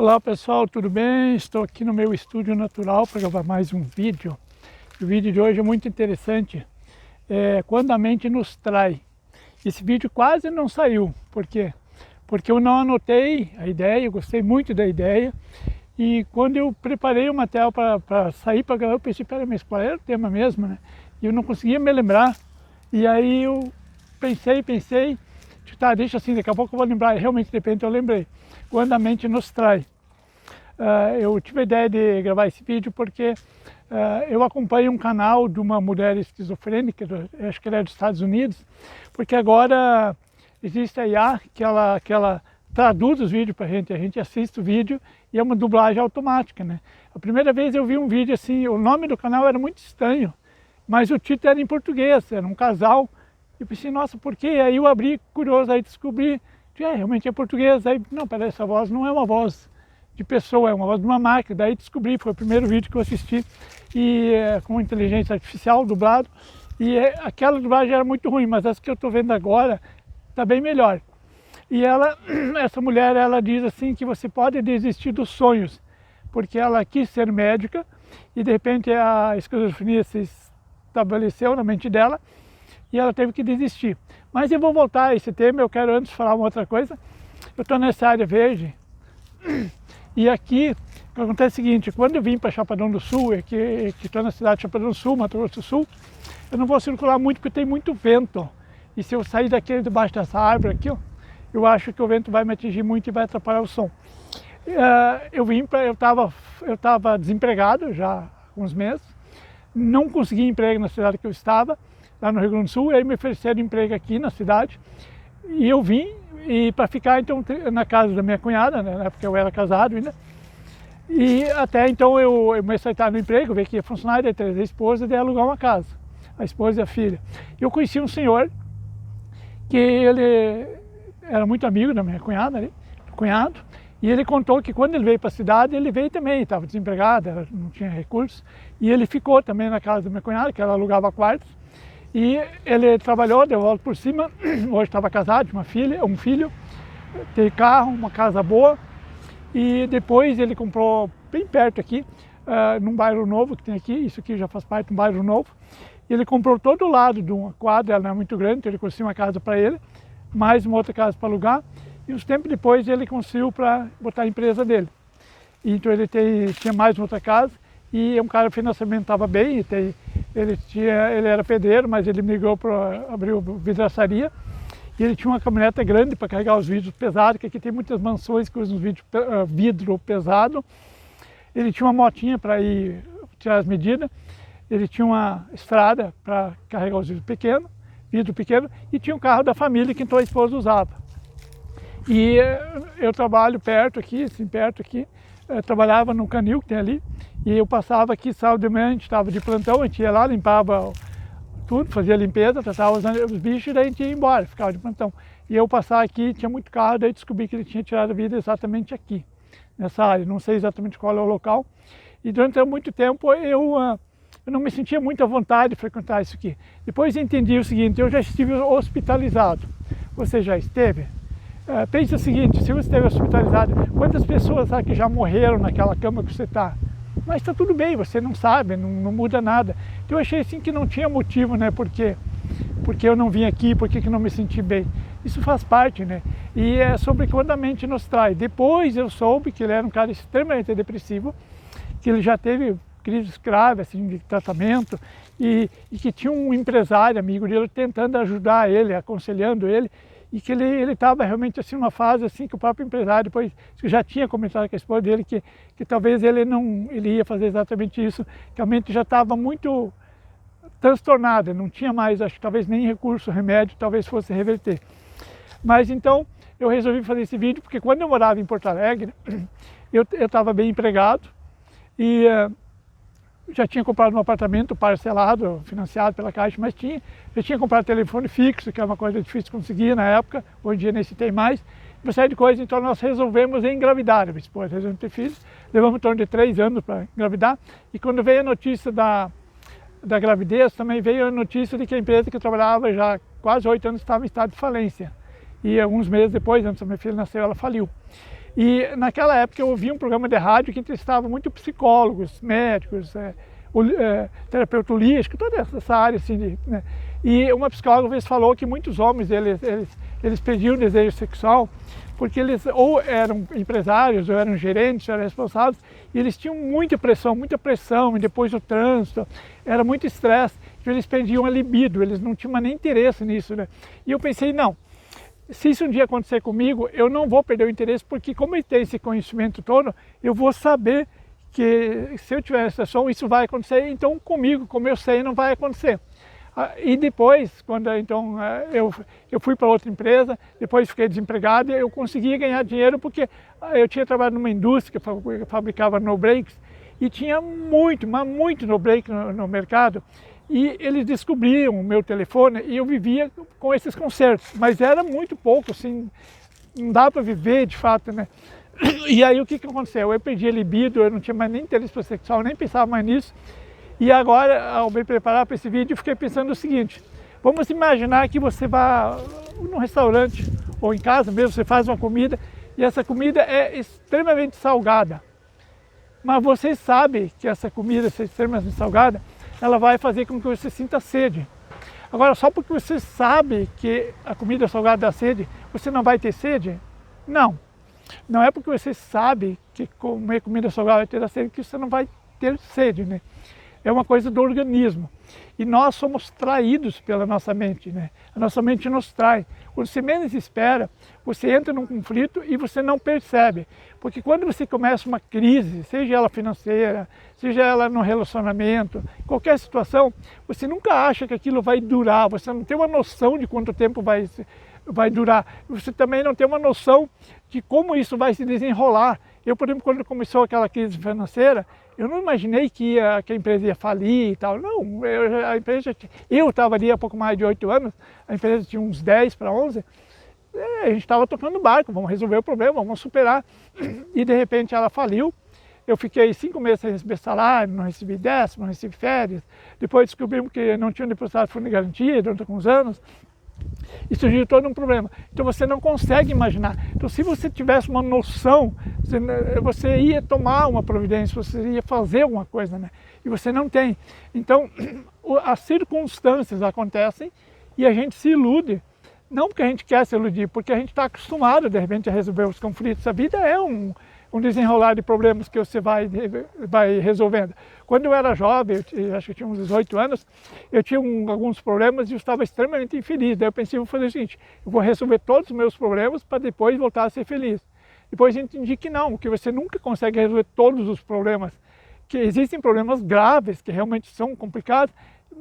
Olá pessoal, tudo bem? Estou aqui no meu estúdio natural para gravar mais um vídeo. O vídeo de hoje é muito interessante, quando a mente nos trai. Esse vídeo quase não saiu, por quê? Porque eu não anotei a ideia, eu gostei muito da ideia. E quando eu preparei o material para sair para gravar, eu pensei, pera, mas qual era o tema mesmo, né? E eu não conseguia me lembrar. E aí eu pensei, tá, deixa assim, daqui a pouco eu vou lembrar. E realmente, de repente, eu lembrei. Quando a mente nos trai. Eu tive a ideia de gravar esse vídeo porque eu acompanho um canal de uma mulher esquizofrênica, acho que ela é dos Estados Unidos, porque agora existe a IA que ela traduz os vídeos para a gente assiste o vídeo e é uma dublagem automática, né? A primeira vez eu vi um vídeo assim, o nome do canal era muito estranho, mas o título era em português, era um casal. Eu pensei, nossa, por quê? Aí eu abri, curioso, aí descobri, realmente é português. Aí, não, peraí, essa voz não é uma voz de pessoa, é uma voz de uma máquina. Daí descobri, foi o primeiro vídeo que eu assisti, e com inteligência artificial, dublado, e aquela dublagem era muito ruim, mas essa que eu estou vendo agora está bem melhor. E essa mulher, ela diz assim que você pode desistir dos sonhos, porque ela quis ser médica e de repente a esquizofrenia se estabeleceu na mente dela e ela teve que desistir. Mas eu vou voltar a esse tema, eu quero antes falar uma outra coisa. Eu estou nessa área verde e aqui o que acontece é o seguinte, quando eu vim para Chapadão do Sul, que estou na cidade de Chapadão do Sul, Mato Grosso do Sul, eu não vou circular muito porque tem muito vento. E se eu sair daqui debaixo dessa árvore aqui, ó, eu acho que o vento vai me atingir muito e vai atrapalhar o som. Eu estava desempregado já há uns meses, não consegui emprego na cidade que eu estava, lá no Rio Grande do Sul, e aí me ofereceram emprego aqui na cidade, e eu vim para ficar então na casa da minha cunhada, né, porque eu era casado ainda, e até então eu me aceitar no emprego, ver que ia funcionar, daí trazer a esposa e daí alugar uma casa, a esposa e a filha. Eu conheci um senhor, que ele era muito amigo da minha cunhada, ali, cunhado, e ele contou que quando ele veio para a cidade, ele veio também, estava desempregado, não tinha recursos, e ele ficou também na casa da minha cunhada, que ela alugava quartos, e ele trabalhou, deu volta por cima, hoje estava casado, tinha uma filha, um filho, tem carro, uma casa boa, e depois ele comprou bem perto aqui, num bairro novo que tem aqui, isso aqui já faz parte de um bairro novo, e ele comprou todo o lado de uma quadra, ela não é muito grande, então ele construiu uma casa para ele, mais uma outra casa para alugar, e uns tempos depois ele conseguiu para botar a empresa dele. Então ele tinha mais uma outra casa, e um cara financeiramente estava bem, ele era pedreiro, mas ele migrou para abrir vidraçaria, e ele tinha uma caminhonete grande para carregar os vidros pesados, que aqui tem muitas mansões que usam vidro pesado. Ele tinha uma motinha para ir tirar as medidas, ele tinha uma estrada para carregar os vidro pequeno, e tinha um carro da família que então a esposa usava. E eu trabalho perto aqui, trabalhava no canil que tem ali, e eu passava aqui sábado de manhã, a gente estava de plantão, a gente ia lá, limpava tudo, fazia limpeza, tratava os bichos, e daí a gente ia embora, ficava de plantão. E eu passava aqui, tinha muito carro, daí descobri que ele tinha tirado a vida exatamente aqui, nessa área, não sei exatamente qual é o local. E durante muito tempo eu não me sentia muito à vontade de frequentar isso aqui. Depois entendi o seguinte, eu já estive hospitalizado. Você já esteve? Pense o seguinte, se você esteve hospitalizado, quantas pessoas sabe que já morreram naquela cama que você está? Mas está tudo bem, você não sabe, não muda nada. Então eu achei assim que não tinha motivo, né? Porque eu não vim aqui, porque que não me senti bem. Isso faz parte, né? E é sobre quando a mente nos trai. Depois eu soube que ele era um cara extremamente depressivo, que ele já teve crises graves assim, de tratamento, e que tinha um empresário amigo dele tentando ajudar ele, aconselhando ele, e que ele estava realmente assim numa fase assim que o próprio empresário depois já tinha comentado com a esposa dele que talvez ele ia fazer exatamente isso, que a mente já estava muito transtornada, não tinha mais, acho que talvez nem recurso, remédio, talvez fosse reverter. Mas então eu resolvi fazer esse vídeo porque quando eu morava em Porto Alegre, eu estava bem empregado e já tinha comprado um apartamento parcelado, financiado pela Caixa, mas já tinha comprado telefone fixo, que é uma coisa difícil de conseguir na época, hoje em dia nem se tem mais, uma série de coisas, então nós resolvemos engravidar, minha esposa resolvemos ter filhos, levamos em torno de 3 anos para engravidar, e quando veio a notícia da gravidez, também veio a notícia de que a empresa que eu trabalhava já há quase 8 anos estava em estado de falência, e alguns meses depois, antes da minha filha nascer, ela faliu. E naquela época eu ouvi um programa de rádio que entrevistava muito psicólogos, médicos, terapeuta holístico, toda essa área assim, né? E uma psicóloga uma vez falou que muitos homens, eles perdiam o desejo sexual porque eles ou eram empresários, ou eram gerentes, ou eram responsáveis, e eles tinham muita pressão, e depois o trânsito, era muito estresse, então eles perdiam a libido, eles não tinham nem interesse nisso, né? E eu pensei, não, se isso um dia acontecer comigo, eu não vou perder o interesse, porque como eu tenho esse conhecimento todo, eu vou saber que se eu tiver essa situação, isso vai acontecer, então comigo, como eu sei, não vai acontecer. E depois, quando então eu fui para outra empresa, depois fiquei desempregado, eu consegui ganhar dinheiro porque eu tinha trabalhado numa indústria que fabricava no breaks e tinha muito, mas muito no break no mercado. E eles descobriam o meu telefone e eu vivia com esses concertos, mas era muito pouco, assim, não dá para viver de fato, né? E aí o que aconteceu? Eu perdi a libido, eu não tinha mais nem interesse por sexual, nem pensava mais nisso. E agora, ao me preparar para esse vídeo, eu fiquei pensando o seguinte: vamos imaginar que você vá num restaurante ou em casa mesmo, você faz uma comida e essa comida é extremamente salgada. Mas você sabe que essa comida ser extremamente salgada, ela vai fazer com que você sinta sede. Agora, só porque você sabe que a comida salgada dá sede, você não vai ter sede? Não. Não é porque você sabe que comer comida salgada vai ter sede que você não vai ter sede, né? É uma coisa do organismo. E nós somos traídos pela nossa mente, né? A nossa mente nos trai. Quando você menos espera, você entra num conflito e você não percebe. Porque quando você começa uma crise, seja ela financeira, seja ela no relacionamento, qualquer situação, você nunca acha que aquilo vai durar, você não tem uma noção de quanto tempo vai durar. Você também não tem uma noção de como isso vai se desenrolar. Eu, por exemplo, quando começou aquela crise financeira, eu não imaginei que a empresa ia falir e tal. Não, eu estava ali há pouco mais de 8 anos, a empresa tinha uns 10 para 11, a gente estava tocando barco, vamos resolver o problema, vamos superar. E de repente ela faliu, eu fiquei 5 meses sem receber salário, não recebi décimo, não recebi férias. Depois descobrimos que não tinham depositado fundo de garantia durante alguns anos. E surgiu todo um problema. Então você não consegue imaginar. Então se você tivesse uma noção, você ia tomar uma providência, você ia fazer alguma coisa, né? E você não tem. Então as circunstâncias acontecem e a gente se ilude. Não porque a gente quer se iludir, porque a gente está acostumado de repente a resolver os conflitos. A vida é um desenrolar de problemas que você vai resolvendo. Quando eu era jovem, acho que eu tinha uns 18 anos, eu tinha alguns problemas e eu estava extremamente infeliz. Daí eu pensei, vou fazer o seguinte, eu vou resolver todos os meus problemas para depois voltar a ser feliz. Depois eu entendi que não, que você nunca consegue resolver todos os problemas, que existem problemas graves, que realmente são complicados,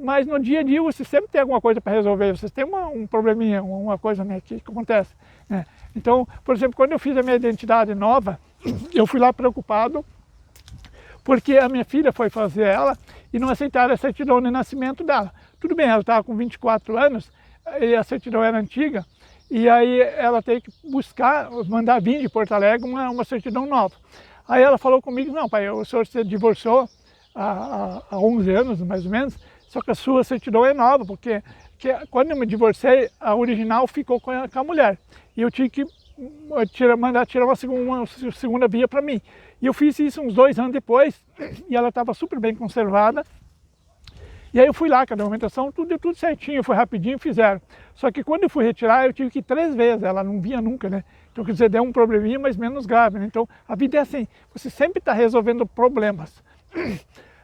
mas no dia a dia você sempre tem alguma coisa para resolver, você tem um probleminha, uma coisa, né, que acontece, né? Então, por exemplo, quando eu fiz a minha identidade nova, eu fui lá preocupado, porque a minha filha foi fazer ela e não aceitaram a certidão de nascimento dela. Tudo bem, ela estava com 24 anos e a certidão era antiga, e aí ela teve que mandar vir de Porto Alegre uma certidão nova. Aí ela falou comigo, não pai, o senhor se divorciou há 11 anos mais ou menos, só que a sua certidão é nova, porque quando eu me divorciei, a original ficou com a mulher. E eu tive que mandar tirar uma segunda via para mim. E eu fiz isso uns 2 anos depois, e ela estava super bem conservada. E aí eu fui lá, com a documentação, tudo certinho, foi rapidinho, fizeram. Só que quando eu fui retirar, eu tive que ir 3 vezes, ela não vinha nunca, né? Então, quer dizer, deu um probleminha, mas menos grave, né? Então, a vida é assim, você sempre está resolvendo problemas.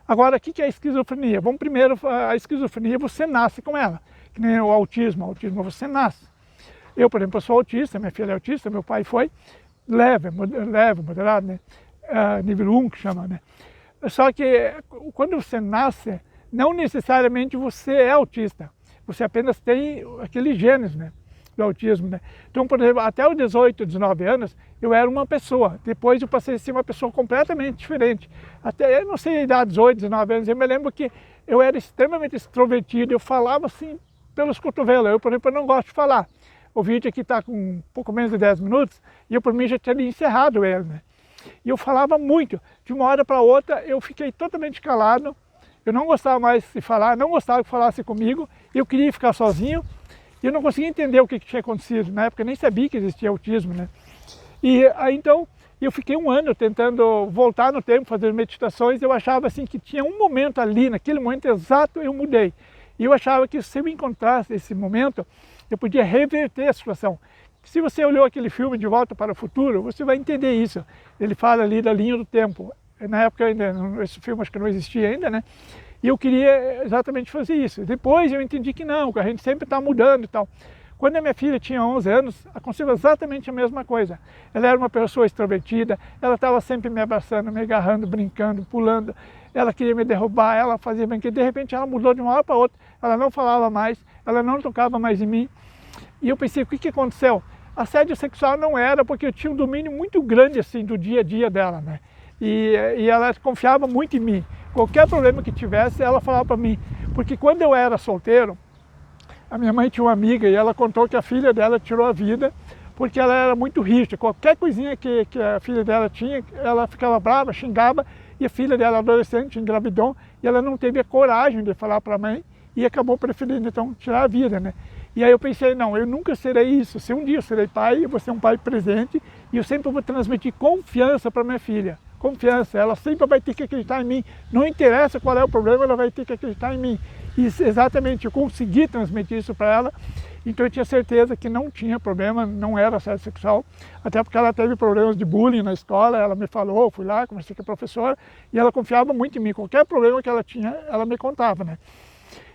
Agora, o que é a esquizofrenia? Vamos primeiro, a esquizofrenia, você nasce com ela, que nem o autismo você nasce. Eu, por exemplo, eu sou autista, minha filha é autista, meu pai foi leve, moderado, né? Nível 1 que chama, né? Só que quando você nasce, não necessariamente você é autista, você apenas tem aqueles genes, né, do autismo, né? Então, por exemplo, até os 18, 19 anos, eu era uma pessoa, depois eu passei a ser uma pessoa completamente diferente. Até, eu não sei a idade, 18, 19 anos, eu me lembro que eu era extremamente extrovertido, eu falava assim pelos cotovelos, eu, por exemplo, eu não gosto de falar. O vídeo aqui está com um pouco menos de 10 minutos, e eu, por mim, já tinha encerrado ele, né? E eu falava muito, de uma hora para outra eu fiquei totalmente calado, eu não gostava mais de falar, não gostava que falasse comigo, eu queria ficar sozinho, e eu não conseguia entender o que tinha acontecido, na época eu nem sabia que existia autismo, né? E aí então, E eu fiquei um ano tentando voltar no tempo, fazer meditações. Eu achava assim que tinha um momento ali, naquele momento exato, eu mudei. E eu achava que se eu encontrasse esse momento, eu podia reverter a situação. Se você olhou aquele filme De Volta para o Futuro, você vai entender isso. Ele fala ali da linha do tempo. Na época ainda, esse filme acho que não existia ainda, né? E eu queria exatamente fazer isso. Depois eu entendi que não, que a gente sempre está mudando e tal. Quando a minha filha tinha 11 anos, aconteceu exatamente a mesma coisa. Ela era uma pessoa extrovertida, ela estava sempre me abraçando, me agarrando, brincando, pulando. Ela queria me derrubar, ela fazia brinquedo. De repente ela mudou de uma hora para outra, ela não falava mais, ela não tocava mais em mim. E eu pensei, o que aconteceu? Assédio sexual não era, porque eu tinha um domínio muito grande assim do dia a dia dela, né? E ela confiava muito em mim. Qualquer problema que tivesse, ela falava para mim. Porque quando eu era solteiro, a minha mãe tinha uma amiga e ela contou que a filha dela tirou a vida porque ela era muito rígida. Qualquer coisinha que a filha dela tinha, ela ficava brava, xingava, e a filha dela, adolescente, engravidou, e ela não teve a coragem de falar para a mãe e acabou preferindo então tirar a vida, né? E aí eu pensei, não, eu nunca serei isso. Se um dia eu serei pai, eu vou ser um pai presente e eu sempre vou transmitir confiança para minha filha. Confiança, ela sempre vai ter que acreditar em mim. Não interessa qual é o problema, ela vai ter que acreditar em mim. E exatamente, eu consegui transmitir isso para ela, então eu tinha certeza que não tinha problema, não era assédio sexual, até porque ela teve problemas de bullying na escola, ela me falou, eu fui lá, conversei com a professora, e ela confiava muito em mim, qualquer problema que ela tinha, ela me contava, né?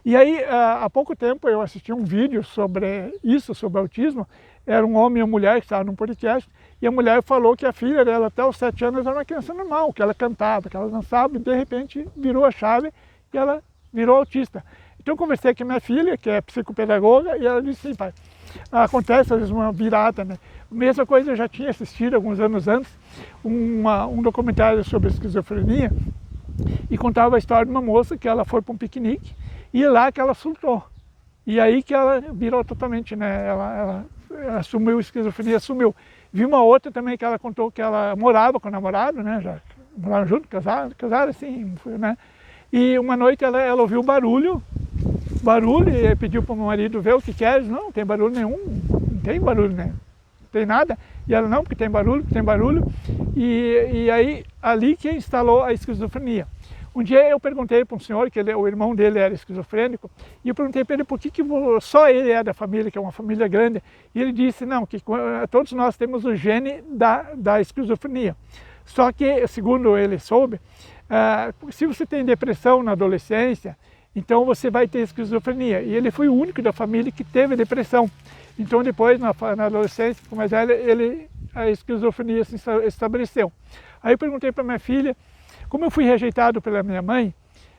E aí, há pouco tempo eu assisti um vídeo sobre isso, sobre autismo, era um homem e uma mulher que estavam num podcast, e a mulher falou que a filha dela até os 7 anos era uma criança normal, que ela cantava, que ela dançava, e de repente virou a chave e ela virou autista. Então eu conversei com a minha filha, que é psicopedagoga, e ela disse assim, pai, acontece às vezes uma virada, né? A mesma coisa eu já tinha assistido alguns anos antes, um documentário sobre esquizofrenia, e contava a história de uma moça que ela foi para um piquenique, e lá que ela surtou. E aí que ela virou totalmente, né? Ela assumiu a esquizofrenia, assumiu. Vi uma outra também que ela contou que ela morava com o namorado, né? Já moraram junto, casaram assim, né? E uma noite ela ouviu barulho e pediu para o marido ver o que é. Não, não tem barulho nenhum, não tem barulho, né? Não tem nada. E ela, não, porque tem barulho, E aí, ali que instalou a esquizofrenia. Um dia eu perguntei para um senhor, que o irmão dele era esquizofrênico, e eu perguntei para ele por que só ele é da família, que é uma família grande. E ele disse, não, que todos nós temos o gene da esquizofrenia. Só que, segundo ele soube, se você tem depressão na adolescência, então você vai ter esquizofrenia. E ele foi o único da família que teve depressão. Então depois, na adolescência, mais velha, a esquizofrenia se estabeleceu. Aí eu perguntei para minha filha, como eu fui rejeitado pela minha mãe,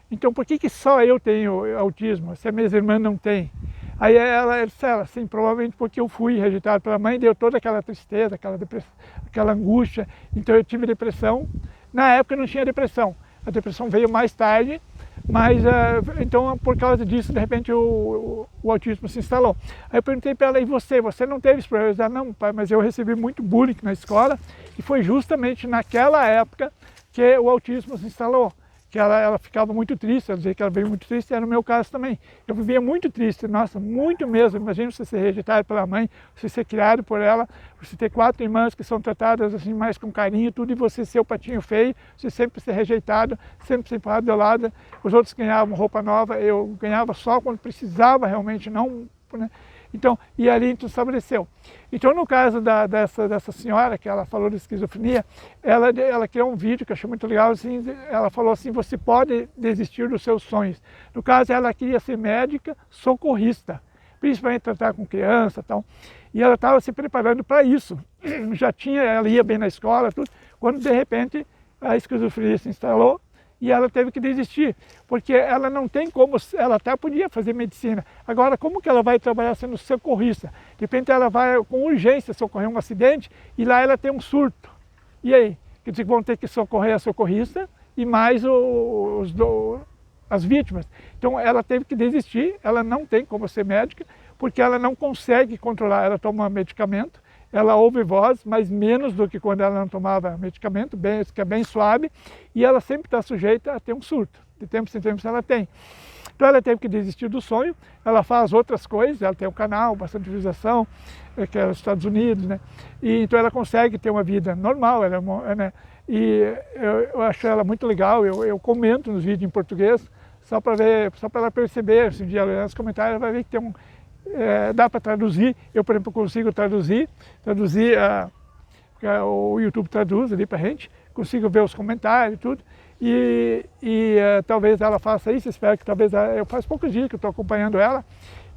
então por que só eu tenho autismo, se as minhas irmãs não têm? Aí ela disse, sim, provavelmente porque eu fui rejeitado pela mãe, deu toda aquela tristeza, aquela angústia, então eu tive depressão. Na época eu não tinha depressão, a depressão veio mais tarde, mas então por causa disso, de repente o autismo se instalou. Aí eu perguntei para ela, e você não teve esse problema? Ela disse, não, pai, mas eu recebi muito bullying na escola, e foi justamente naquela época que o autismo se instalou, que ela ficava muito triste, ela dizia que ela veio muito triste, era o meu caso também. Eu vivia muito triste, nossa, muito mesmo. Imagina você ser rejeitado pela mãe, você ser criado por ela, você ter 4 irmãs que são tratadas assim mais com carinho, tudo, e você ser o patinho feio, você sempre ser rejeitado, sempre ser empurrado de lado. Os outros ganhavam roupa nova, eu ganhava só quando precisava realmente, não, né? Então, e ali então estabeleceu. Então, no caso dessa senhora, que ela falou de esquizofrenia, ela criou um vídeo que eu achei muito legal, assim, ela falou assim, você pode desistir dos seus sonhos. No caso, ela queria ser médica socorrista, principalmente tratar com criança e tal. E ela estava se preparando para isso. Ela ia bem na escola, tudo, quando de repente a esquizofrenia se instalou, e ela teve que desistir, porque ela não tem como, ela até podia fazer medicina. Agora, como que ela vai trabalhar sendo socorrista? De repente ela vai com urgência socorrer um acidente e lá ela tem um surto. E aí? Quer dizer que vão ter que socorrer a socorrista e mais as vítimas. Então ela teve que desistir, ela não tem como ser médica, porque ela não consegue controlar, ela toma medicamento, ela ouve voz, mas menos do que quando ela não tomava medicamento, que é bem suave, e ela sempre está sujeita a ter um surto. De tempos em tempos ela tem. Então ela teve que desistir do sonho, ela faz outras coisas, ela tem um canal, bastante visualização, que é os Estados Unidos, né? E então ela consegue ter uma vida normal, né? E eu acho ela muito legal, eu comento nos vídeos em português, só para ela perceber, se um dia ela ler nos comentários, ela vai ver que tem dá para traduzir. Eu, por exemplo, consigo traduzir o YouTube traduz ali para a gente, consigo ver os comentários e tudo, e talvez ela faça isso, espero que talvez eu faz poucos dias que eu estou acompanhando ela,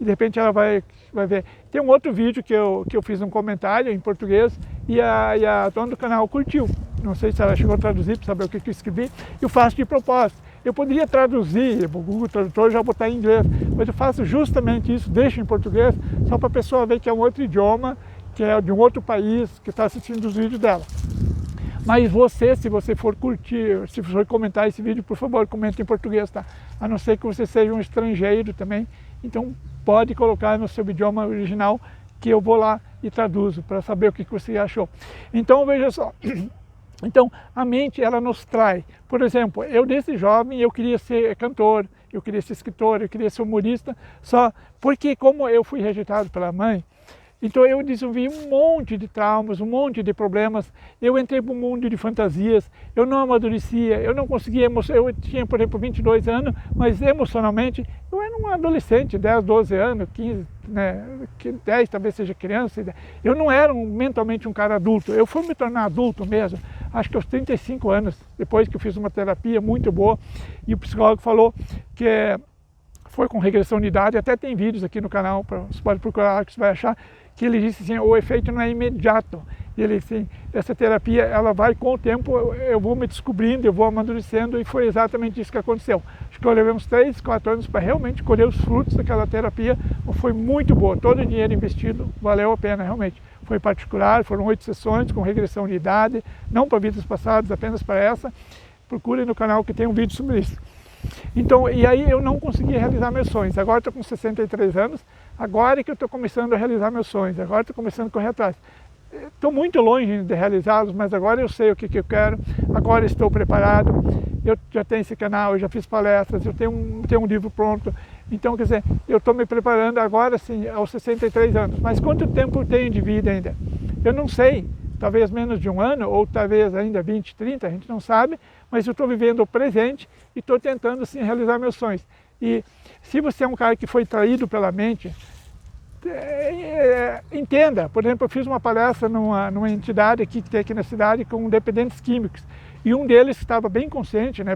e de repente ela vai ver. Tem um outro vídeo que eu fiz um comentário em português, e a dona do canal curtiu, não sei se ela chegou a traduzir para saber o que eu escrevi, eu faço de propósito. Eu poderia traduzir, o Google Tradutor já botar em inglês, mas eu faço justamente isso, deixo em português, só para a pessoa ver que é um outro idioma, que é de um outro país, que está assistindo os vídeos dela. Mas você, se você for curtir, se for comentar esse vídeo, por favor, comente em português, tá? A não ser que você seja um estrangeiro também, então pode colocar no seu idioma original, que eu vou lá e traduzo, para saber o que você achou. Então, veja só. Então, a mente, ela nos trai. Por exemplo, eu desde jovem, eu queria ser cantor, eu queria ser escritor, eu queria ser humorista, só porque como eu fui rejeitado pela mãe, então eu desenvolvi um monte de traumas, um monte de problemas, eu entrei para um mundo de fantasias, eu não amadurecia, eu não conseguia, eu tinha, por exemplo, 22 anos, mas emocionalmente, eu era um adolescente, 10, 12 anos, 15, né, 10 talvez seja criança, eu não era mentalmente um cara adulto, eu fui me tornar adulto mesmo, acho que aos 35 anos, depois que eu fiz uma terapia muito boa, e o psicólogo falou que foi com regressão de idade, até tem vídeos aqui no canal, você pode procurar que você vai achar, que ele disse assim, o efeito não é imediato. E ele disse, essa terapia, ela vai com o tempo, eu vou me descobrindo, eu vou amadurecendo, e foi exatamente isso que aconteceu. Acho que eu levei uns 3, 4 anos para realmente colher os frutos daquela terapia, foi muito boa, todo o dinheiro investido valeu a pena, realmente. Foi particular, foram 8 sessões com regressão de idade, não para vidas passadas, apenas para essa. Procure no canal que tem um vídeo sobre isso. Então, e aí eu não conseguia realizar meus sonhos. Agora estou com 63 anos, agora é que eu estou começando a realizar meus sonhos, agora estou começando a correr atrás. Estou muito longe de realizá-los, mas agora eu sei o que eu quero, agora estou preparado, eu já tenho esse canal, eu já fiz palestras, eu tenho um livro pronto. Então, quer dizer, eu estou me preparando agora sim, aos 63 anos. Mas quanto tempo eu tenho de vida ainda? Eu não sei. Talvez menos de um ano, ou talvez ainda 20, 30, a gente não sabe, mas eu estou vivendo o presente e estou tentando sim realizar meus sonhos. E se você é um cara que foi traído pela mente, entenda. Por exemplo, eu fiz uma palestra numa entidade que tem aqui na cidade com dependentes químicos, e um deles estava bem consciente, né,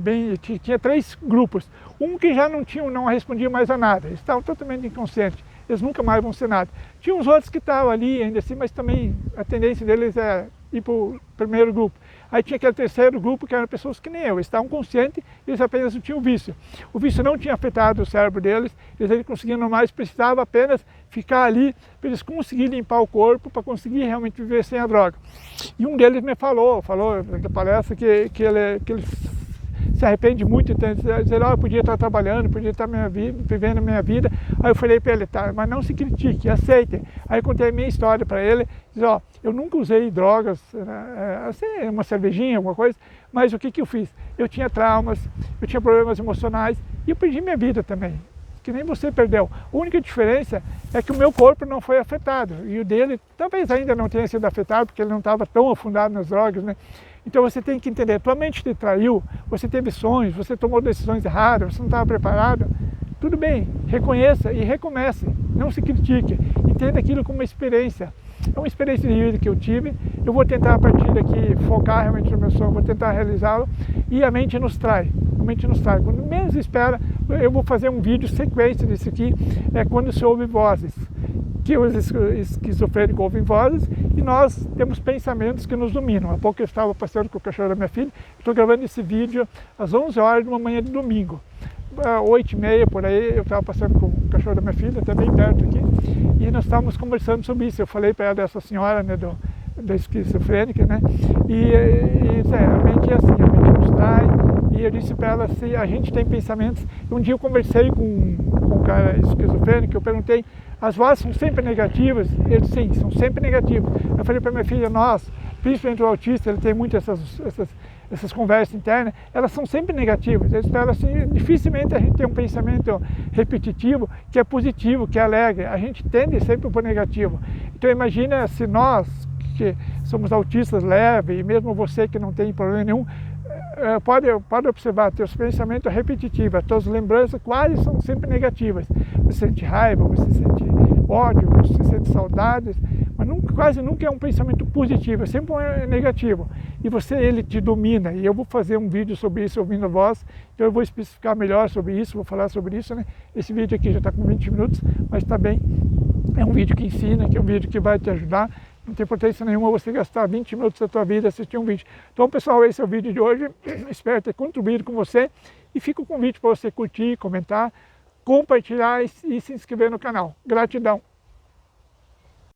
tinha 3 grupos, um que já não respondia mais a nada, eles estavam totalmente inconscientes. Eles nunca mais vão ser nada. Tinha uns outros que estavam ali ainda assim, mas também a tendência deles é ir para o primeiro grupo. Aí tinha aquele terceiro grupo que eram pessoas que nem eu, eles estavam conscientes, eles apenas não tinham vício. O vício não tinha afetado o cérebro deles, eles conseguiam normais, precisavam apenas ficar ali para eles conseguirem limpar o corpo, para conseguir realmente viver sem a droga. E um deles me falou na palestra que ele se arrepende muito, então, dizer, eu podia estar trabalhando, podia estar vivendo a minha vida. Aí eu falei para ele, tá, mas não se critique, aceite. Aí eu contei a minha história para ele, disse, eu nunca usei drogas, assim, uma cervejinha, alguma coisa, mas o que eu fiz? Eu tinha traumas, eu tinha problemas emocionais e eu perdi minha vida também, que nem você perdeu. A única diferença é que o meu corpo não foi afetado, e o dele talvez ainda não tenha sido afetado, porque ele não estava tão afundado nas drogas, né? Então você tem que entender, tua mente te traiu, você teve sonhos, você tomou decisões erradas, você não estava preparado, tudo bem, reconheça e recomece, não se critique, entenda aquilo como uma experiência. É uma experiência de vida que eu tive, eu vou tentar a partir daqui focar realmente no meu sonho, vou tentar realizá-lo, e a mente nos trai, Quando menos espera, eu vou fazer um vídeo sequência disso aqui, quando se ouve vozes, que os esquizofrênicos ouvem vozes, e nós temos pensamentos que nos dominam. Há pouco eu estava passeando com o cachorro da minha filha, estou gravando esse vídeo às 11 horas de uma manhã de domingo. 8h30 por aí, eu estava passando com o cachorro da minha filha, até bem perto aqui, e nós estávamos conversando sobre isso. Eu falei para ela dessa senhora, né, da esquizofrênica, né, e a mente é assim, a mente nos trai, e eu disse para ela se a gente tem pensamentos. Um dia eu conversei com um cara esquizofrênico, eu perguntei, as vozes são sempre negativas? Ele disse, sim, são sempre negativas. Eu falei para minha filha, nós, principalmente o autista, ele tem muito essas conversas internas, elas são sempre negativas. Eu espero assim, dificilmente a gente tem um pensamento repetitivo que é positivo, que é alegre. A gente tende sempre para o negativo. Então imagina se nós, que somos autistas leves, e mesmo você que não tem problema nenhum, pode observar, teus pensamentos repetitivos, as tuas lembranças quase são sempre negativas. Você sente raiva, você sente ódio, você sente saudades, mas quase nunca é um pensamento positivo, é sempre um negativo. E ele te domina, e eu vou fazer um vídeo sobre isso ouvindo a voz, então eu vou especificar melhor sobre isso, vou falar sobre isso, né? Esse vídeo aqui já está com 20 minutos, mas está bem, é um vídeo que ensina, que é um vídeo que vai te ajudar. Não tem importância nenhuma você gastar 20 minutos da tua vida assistir um vídeo. Então, pessoal, esse é o vídeo de hoje. Espero ter contribuído com você. E fica o convite para você curtir, comentar, compartilhar e se inscrever no canal. Gratidão!